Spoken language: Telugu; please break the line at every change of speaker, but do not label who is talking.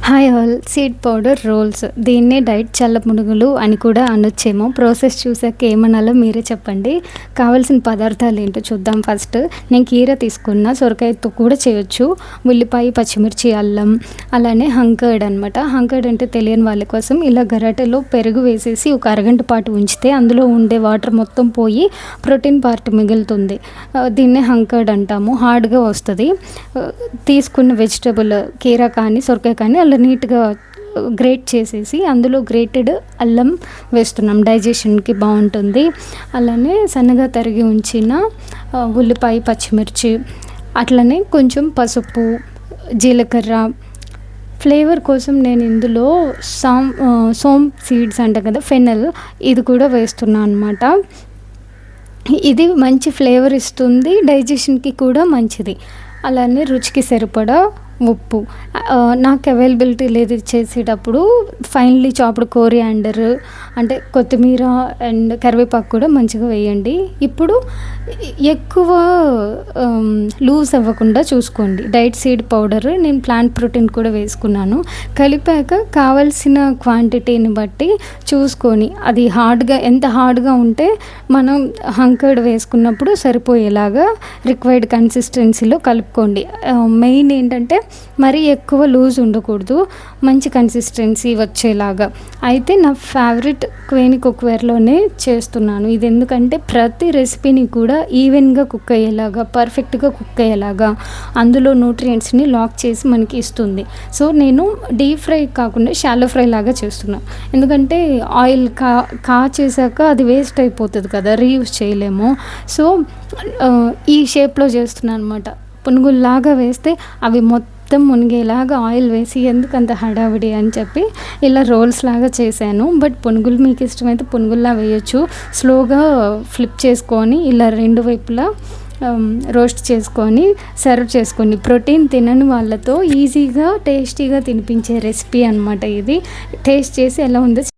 Hi all. Seed powder rolls, దీన్నే డైట్ చల్ల పునుగులు అని కూడా అనొచ్చేమో. ప్రాసెస్ చూసాక ఏమనాలో మీరే చెప్పండి. కావాల్సిన పదార్థాలు ఏంటో చూద్దాం. ఫస్ట్ నేను కీర తీసుకున్న, సొరకాయతో కూడా చేయొచ్చు. ఉల్లిపాయ, పచ్చిమిర్చి, అల్లం, అలానే హంకర్డ్ అనమాట. హంకర్డ్ అంటే తెలియని వాళ్ళ కోసం ఇలా గరిటెలో పెరుగు వేసేసి ఒక అరగంట పాటు ఉంచితే అందులో ఉండే వాటర్ మొత్తం పోయి ప్రోటీన్ పార్ట్ మిగులుతుంది. దీన్నే హంకర్డ్ అంటాము. హార్డ్గా వస్తుంది. తీసుకున్న వెజిటబుల్ కీర కానీ సొరకాయ కానీ అలా నీట్గా గ్రేట్ చేసేసి అందులో గ్రేటెడ్ అల్లం వేస్తున్నాం, డైజెషన్కి బాగుంటుంది. అలానే సన్నగా తరిగి ఉంచిన ఉల్లిపాయ, పచ్చిమిర్చి, అట్లనే కొంచెం పసుపు, జీలకర్ర. ఫ్లేవర్ కోసం నేను ఇందులో సోంప్ సీడ్స్ అంట కదా, ఫెనల్, ఇది కూడా వేస్తున్నాను అనమాట. ఇది మంచి ఫ్లేవర్ ఇస్తుంది, డైజెషన్కి కూడా మంచిది. అలానే రుచికి సరిపడా ఉప్పు. నాకు అవైలబిలిటీ లేదు చేసేటప్పుడు ఫైన్లీ చాప్డ్ కోరియాండర్ అంటే కొత్తిమీర అండ్ కరివేపాకు కూడా మంచిగా వేయండి. ఇప్పుడు ఎక్కువ లూజ్ అవ్వకుండా చూసుకోండి. డైట్ సీడ్ పౌడర్ నేను ప్లాంట్ ప్రోటీన్ కూడా వేసుకున్నాను. కలిపాక కావాల్సిన క్వాంటిటీని బట్టి చూసుకొని అది ఎంత హార్డ్గా ఉంటే మనం హంకర్డ్ వేసుకున్నప్పుడు సరిపోయేలాగా రిక్వైర్డ్ కన్సిస్టెన్సీలో కలుపుకోండి. మెయిన్ ఏంటంటే మరీ ఎక్కువ లూజ్ ఉండకూడదు, మంచి కన్సిస్టెన్సీ వచ్చేలాగా. అయితే నా ఫేవరెట్ క్వేని కుక్వేర్లోనే చేస్తున్నాను. ఇది ఎందుకంటే ప్రతి రెసిపీని కూడా ఈవెన్గా కుక్ అయ్యేలాగా, పర్ఫెక్ట్గా కుక్ అయ్యేలాగా అందులో న్యూట్రియంట్స్ని లాక్ చేసి మనకి ఇస్తుంది. సో నేను డీప్ ఫ్రై కాకుండా షాలో ఫ్రై లాగా చేస్తున్నాను. ఎందుకంటే ఆయిల్ కాచేసాక అది వేస్ట్ అయిపోతుంది కదా, రీయూజ్ చేయలేము. సో ఈ షేప్లో చేస్తున్నాను అనమాట. పునుగుల్లాగా వేస్తే అవి మొత్తం మునిగేలాగా ఆయిల్ వేసి ఎందుకంత హడావిడి అని చెప్పి ఇలా రోల్స్ లాగా చేశాను. బట్ పునుగులు మీకు ఇష్టమైతే పునుగుల్లా వేయచ్చు. స్లోగా ఫ్లిప్ చేసుకొని ఇలా రెండు వైపులా రోస్ట్ చేసుకొని సర్వ్ చేసుకొని ప్రోటీన్ తినని వాళ్ళతో ఈజీగా టేస్టీగా తినిపించే రెసిపీ అనమాట ఇది. టేస్ట్ చేసి ఎలా ఉందో